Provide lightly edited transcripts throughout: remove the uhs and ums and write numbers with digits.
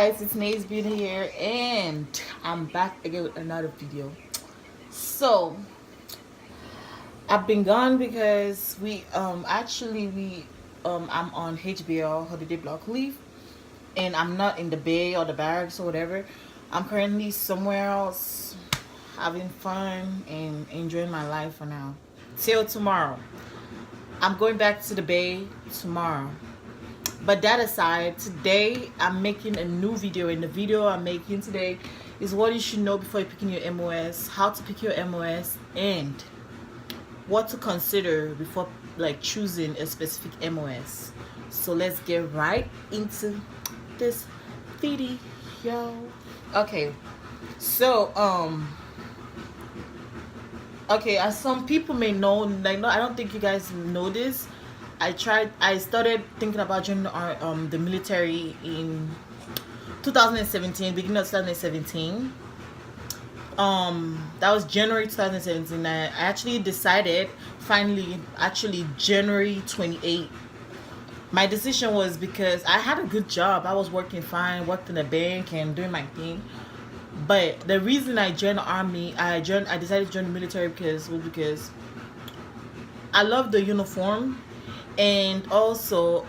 guys, it's Nate's Beauty here, and I'm back again with another video. So I've been gone because I'm on HBL holiday block leave, and I'm not in the bay or the barracks or whatever. I'm currently somewhere else having fun and enjoying my life for now till tomorrow. I'm going back to the bay tomorrow. But that aside, today I'm making a new video, and the video I'm making today is what you should know before you're picking your MOS, how to pick your MOS, and what to consider before like choosing a specific MOS. So let's get right into this video. Okay, so okay, as some people may know, like, no, I don't think you guys know this. I started thinking about joining the military in 2017, beginning of 2017. That was January 2017. I actually decided finally, actually January 28th. My decision was because I had a good job. I was working fine, worked in a bank and doing my thing. But the reason I joined the army, I decided to join the military because I love the uniform, and also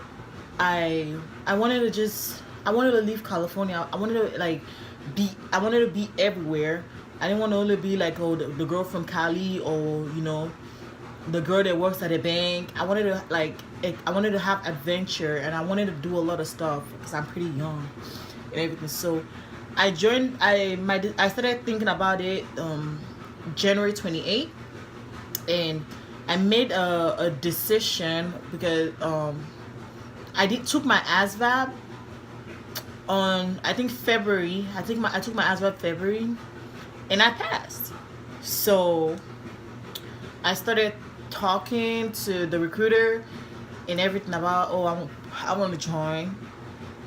I wanted to leave California. I wanted to be everywhere. I didn't want to only be like, oh, the girl from Cali, or the girl that works at a bank. I wanted to have adventure, and I wanted to do a lot of stuff because I'm pretty young and everything. So I started thinking about it January 28th, and I made a decision because took my ASVAB on, I think, February. I took my ASVAB February, and I passed. So I started talking to the recruiter and everything about, I want to join,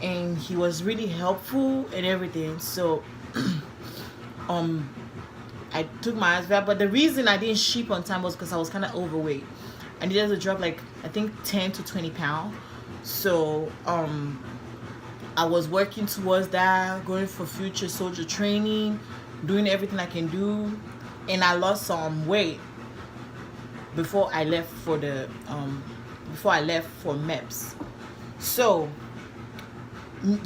and he was really helpful and everything. So I took my ASVAB, but the reason I didn't ship on time was because I was kind of overweight. I needed to drop like, I think, 10 to 20 pounds. So I was working towards that, going for future soldier training, doing everything I can do, and I lost some weight before I left for MEPS. So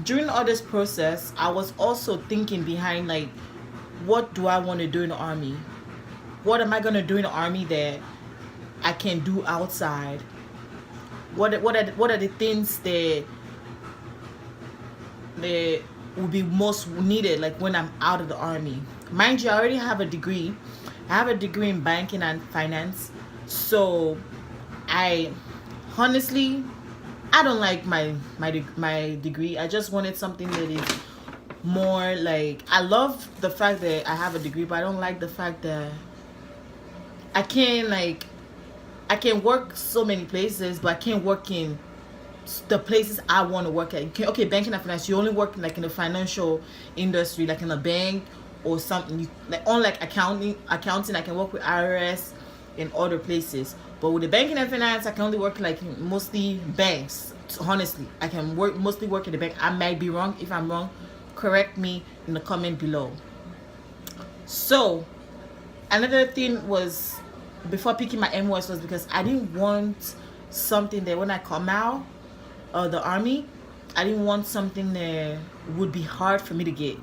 during all this process, I was also thinking behind, like, what do I want to do in the army? What am I going to do in the army that I can do outside? What are the things that will be most needed, like, when I'm out of the army? Mind you, I already have a degree. I have a degree in banking and finance. So I don't like my degree. I just wanted something that is more like, I love the fact that I have a degree, but I don't like the fact that I can work so many places, but I can't work in the places I want to work at. Okay, banking and finance, you only work like in the financial industry, like in a bank or something. Like accounting, I can work with IRS and other places. But with the banking and finance, I can only work like mostly banks. Honestly, I can mostly work in the bank. I might be wrong. If I'm wrong, correct me in the comment below. So another thing was, before picking my MOS, was because I didn't want something that when I come out of the army, I didn't want something that would be hard for me to get.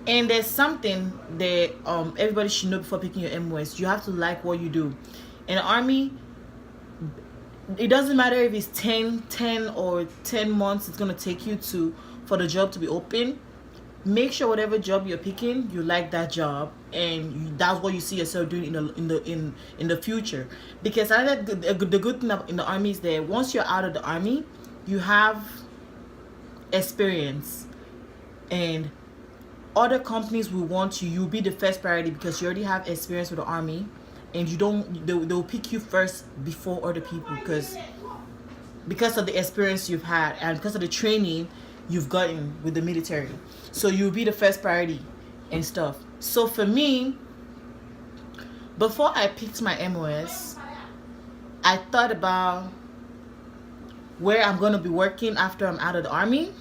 And there's something that everybody should know before picking your MOS. You have to like what you do. In the army, it doesn't matter if it's 10 or 10 months it's going to take you for the job to be open. Make sure whatever job you're picking, you like that job, and that's what you see yourself doing in the future. Because I think the good thing in the army is that once you're out of the army, you have experience, and other companies will want you. You'll be the first priority because you already have experience with the army, and they'll pick you first before other people because of the experience you've had and because of the training you've gotten with the military. So you'll be the first priority and stuff. So for me, before I picked my MOS, I thought about where I'm going to be working after I'm out of the army.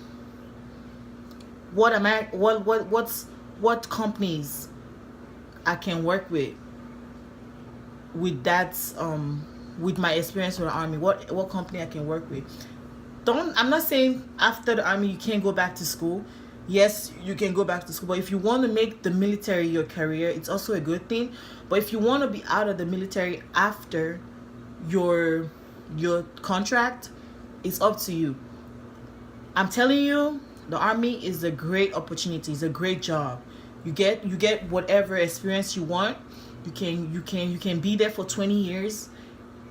what am I what companies I can work with that with my experience with the army. What company I can work with. Don't I'm not saying after the army you can't go back to school. Yes, you can go back to school, but if you want to make the military your career, it's also a good thing. But if you want to be out of the military after your contract, it's up to you. I'm telling you, the army is a great opportunity. It's a great job. You get whatever experience you want. You can be there for 20 years,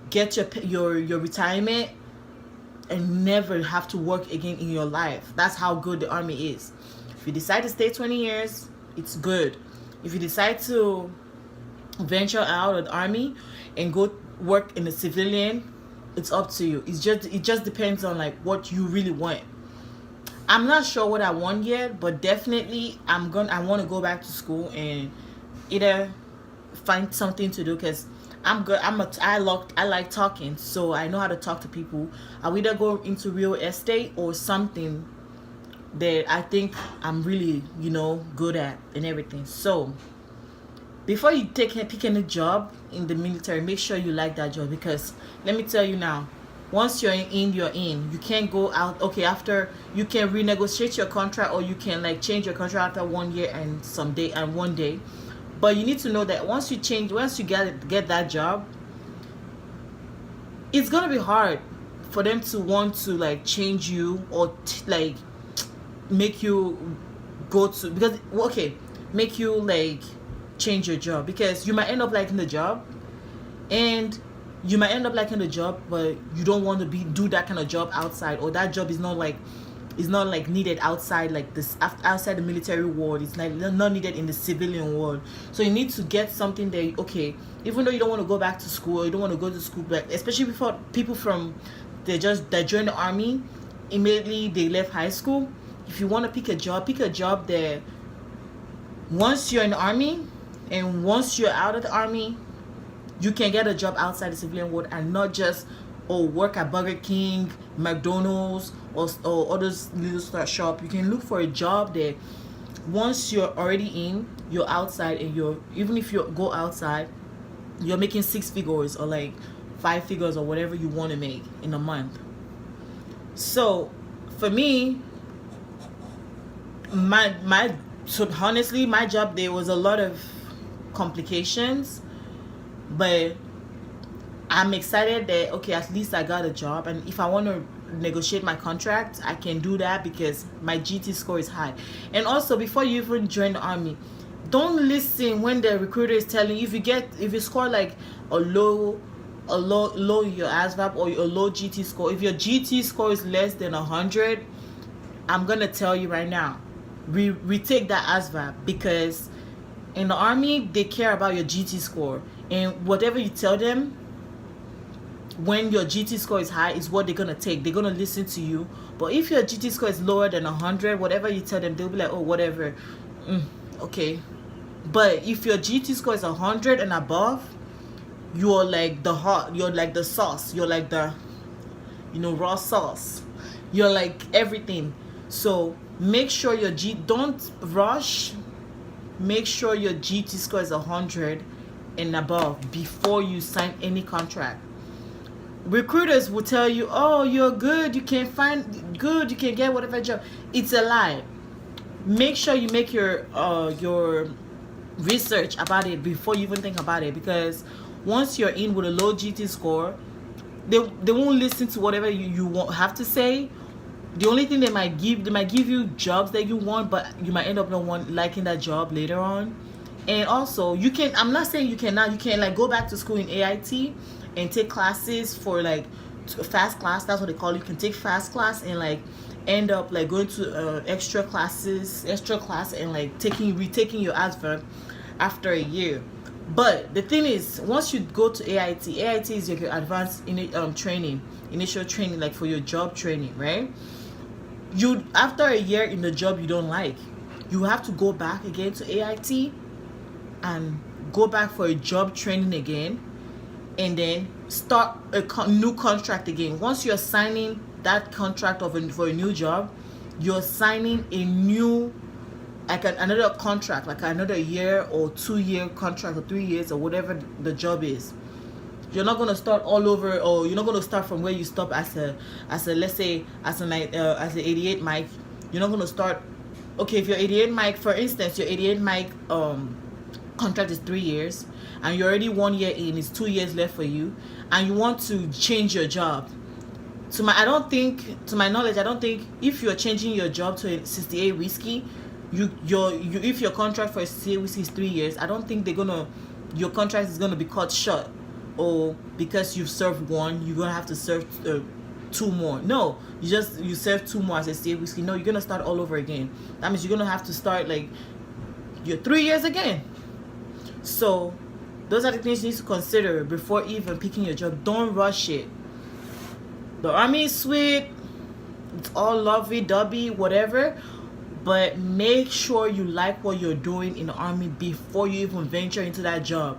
get your retirement, and never have to work again in your life. That's how good the army is. If you decide to stay 20 years, it's good. If you decide to venture out of the army and go work in the civilian, it's up to you. It just depends on like what you really want. I'm not sure what I want yet, but definitely I want to go back to school and either find something to do, because I'm good. I like talking, so I know how to talk to people. I'll either go into real estate or something that I think I'm really, good at and everything. So before you pick any job in the military, make sure you like that job, because let me tell you now, once you're in, you're in. You can't go out. Okay, after you can renegotiate your contract, or you can like change your contract after 1 year and 1 day. But you need to know that once you get that job, it's gonna be hard for them to want to like change you or like make you make you like change your job, because you might end up liking the job, and you might end up liking the job, but you don't want to do that kind of job outside, or that job is not like needed outside, like this outside the military world. It's like not needed in the civilian world. So you need to get something that, okay, even though you don't want to go back to school, or you don't want to go to school back, especially before people that joined the army immediately they left high school. If you want to pick a job that once you're in the army and once you're out of the army, you can get a job outside the civilian world, and not just work at Burger King, McDonald's, or others little shop. You can look for a job that once you're already in, you're outside, and even if you go outside, you're making 6 figures or like 5 figures or whatever you want to make in a month. So for me, honestly, my job, there was a lot of complications, but I'm excited that, okay, at least I got a job, and if I want to negotiate my contract, I can do that because my GT score is high. And also, before you even join the army, don't listen when the recruiter is telling you, if you score like a low your ASVAB or a low GT score, if your GT score is less than 100, I'm gonna tell you right now, retake that ASVAB, because in the army they care about your GT score, and whatever you tell them when your GT score is high is what they're gonna take. They're gonna listen to you. But if your GT score is lower than 100, whatever you tell them, they'll be like, oh, whatever, okay. But if your GT score is 100 and above, you're like you're like the sauce, you're like the raw sauce, you're like everything. So make sure don't rush. Make sure your GT score is 100 and above before you sign any contract. Recruiters will tell you, oh, you're good, you can get whatever job. It's a lie. Make sure you make your research about it before you even think about it, because once you're in with a low GT score, they won't listen to whatever you have to say. The only thing they might give you jobs that you want, but you might end up not liking that job later on. And also, I'm not saying you can like go back to school in AIT and take classes for like fast class. That's what they call it. You can take fast class and like end up like going to extra class, and like retaking your ASVAB after a year. But the thing is, once you go to AIT is your advanced initial training, like for your job training, right? After a year in the job you don't like, you have to go back again to AIT and go back for a job training again, and then start a new contract again. Once you're signing that contract for a new job, you're signing a new, like another contract, like another year or 2 year contract or 3 years or whatever the job is. You're not gonna start all over, or you're not gonna start from where you stop as a let's say as an 88 mic. You're not gonna start. Okay, if you're 88 mic, for instance, your 88 mic contract is 3 years, and you're already 1 year in. It's 2 years left for you, and you want to change your job. To my knowledge, I don't think if you're changing your job to a 68 whiskey, if your contract for a 68 whiskey is 3 years, I don't think your contract is gonna be cut short, or because you've served one, you're gonna have to serve 2 more. No, you serve 2 more as a 68 whiskey. No, you're gonna start all over again. That means you're gonna have to start like your 3 years again. So those are the things you need to consider before even picking your job. Don't rush it. The Army is sweet, it's all lovey-dovey, whatever, but make sure you like what you're doing in the Army before you even venture into that job.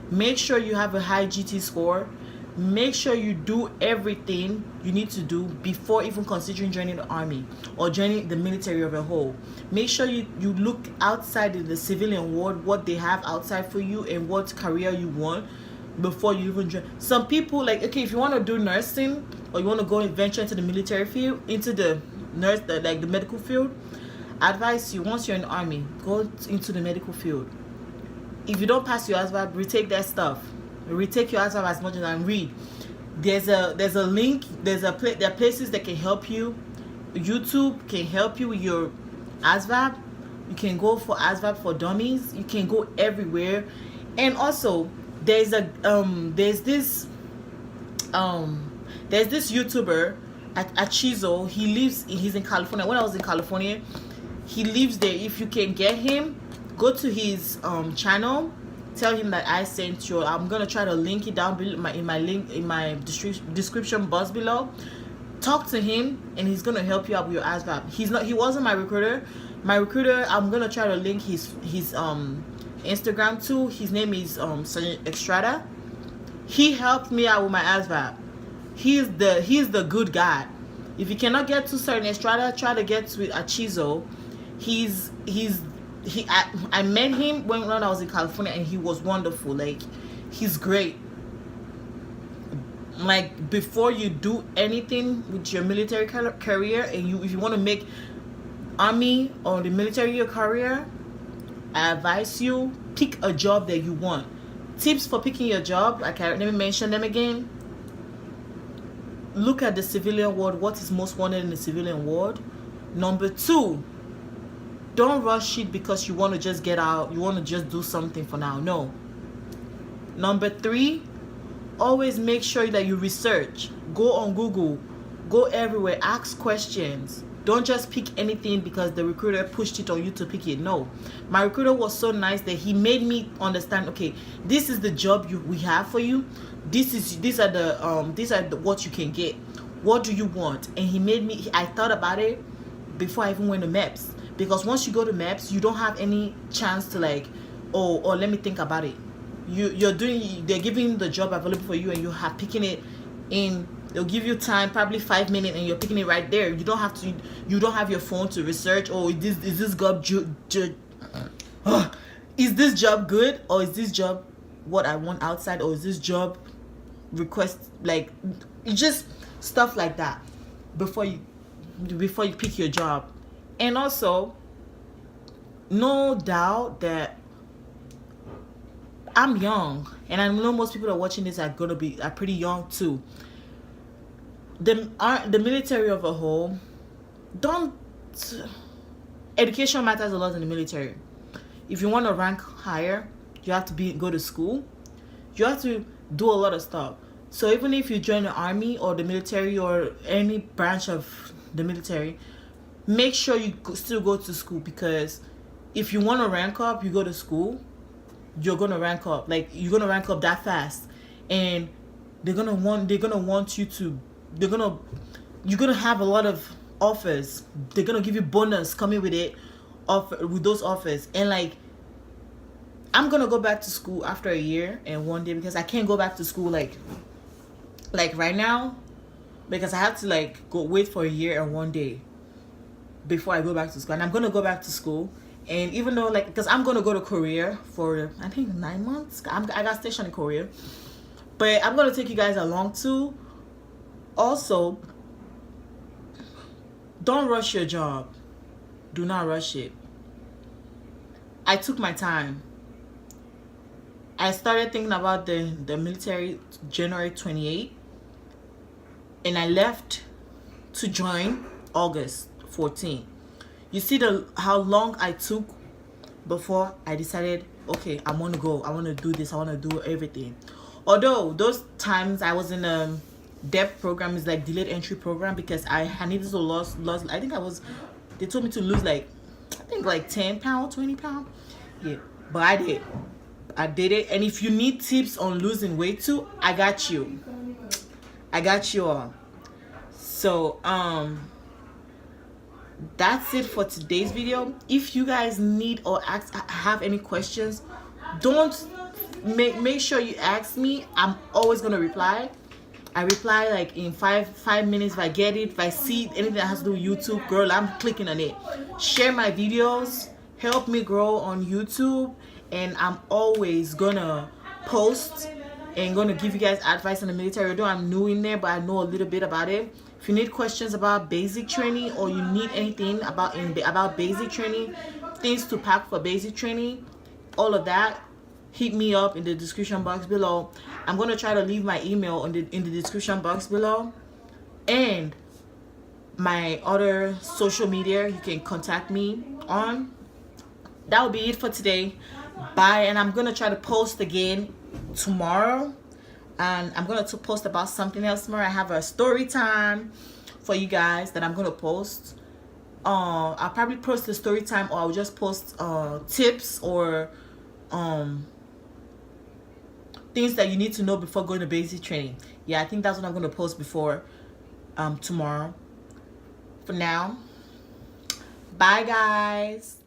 Make sure you have a high GT score. Make sure you do everything you need to do before even considering joining the Army or joining the military of a whole. Make sure you look outside in the civilian world, what they have outside for you and what career you want before you even join. Some people, like, okay, if you want to do nursing or you want to go and venture into the military field, into the the medical field, I advise you, once you're in the Army, go into the medical field. If you don't pass your ASVAB, retake that stuff. Retake your ASVAB as much as I read. There's a link. There are places that can help you. YouTube can help you with your ASVAB. You can go for ASVAB for dummies. You can go everywhere. And also, there's this YouTuber at Chizo. He's in California. When I was in California, he lives there. If you can get him, go to his channel, tell him that I sent you. I'm gonna try to link it down below in my description box below. Talk to him and he's gonna help you out with your ASVAB. He wasn't my recruiter. I'm gonna try to link his Instagram too. His name is Sergeant Estrada. He helped me out with my ASVAB. He's the good guy. If you cannot get to Sergeant Estrada, try to get to Achizo. I met him when I was in California and he was wonderful. Like, he's great. Like, before you do anything with your military career, and if you want to make Army or the military your career, I advise you, pick a job that you want. Tips for picking your job, let me mention them again. Look at the civilian world, what is most wanted in the civilian world. Number 2, don't rush it because you want to just get out, you want to just do something for now. No. Number 3, always make sure that you research. Go on Google, go everywhere, ask questions. Don't just pick anything because the recruiter pushed it on you to pick it. No. My recruiter was so nice that he made me understand, okay, this is the job we have for you. These are what you can get. What do you want? And he made me, I thought about it before I even went to MEPS. Because once you go to MEPS, you don't have any chance to like, oh, let me think about it. They're giving the job available for you and you have picking it in. They'll give you time, probably 5 minutes, and you're picking it right there. You don't have your phone to research. Oh, is this job is this job good, or is this job what I want outside, or is this job request, like, just stuff like that before you pick your job. And also, no doubt that I'm young, and I know most people that are watching this are pretty young too. The military of a whole, education matters a lot in the military. If you want to rank higher, you have to go to school. You have to do a lot of stuff. So even if you join the Army or the military or any branch of the military, make sure you still go to school, because if you want to rank up, you go to school, you're gonna rank up. Like, you're gonna rank up that fast, and you're gonna have a lot of offers. They're gonna give you bonus coming with it, with those offers. And like, I'm gonna go back to school after a year and 1 day, because I can't go back to school like right now, because I have to like go wait for a year and 1 day before I go back to school. And I'm gonna go back to school. And even though, like, because I'm gonna go to Korea for I think 9 months. I got stationed in Korea, but I'm gonna take you guys along too. Also, don't rush your job. Do not rush it. I took my time. I started thinking about the military January 28th, and I left to join August 14th. You see how long I took before I decided, okay, I want to go. I want to do this. I want to do everything. Although those times I was in a depth program, is like delayed entry program, because I needed to lose. I think they told me to lose like, I think like 10 pounds, 20 pounds. Yeah, but I did it. And if you need tips on losing weight too, I got you. I got you all. So that's it for today's video. If you guys need or have any questions, don't make sure you ask me. I'm always gonna reply. I reply like in five minutes if I get it. If I see anything that has to do with YouTube, girl, I'm clicking on it. Share my videos, help me grow on YouTube, and I'm always gonna post and gonna give you guys advice on the military. Although I'm new in there, but I know a little bit about it. If you need questions about basic training, or you need anything about basic training, things to pack for basic training, all of that, hit me up in the description box below. I'm gonna try to leave my email in the description box below, and my other social media you can contact me on. That will be it for today. Bye. And I'm gonna try to post again tomorrow, and I'm gonna post about something else tomorrow. I have a story time for you guys that I'm gonna post. I'll probably post the story time, or I'll just post tips or things that you need to know before going to basic training. Yeah, I think that's what I'm gonna post before tomorrow. For now, bye guys.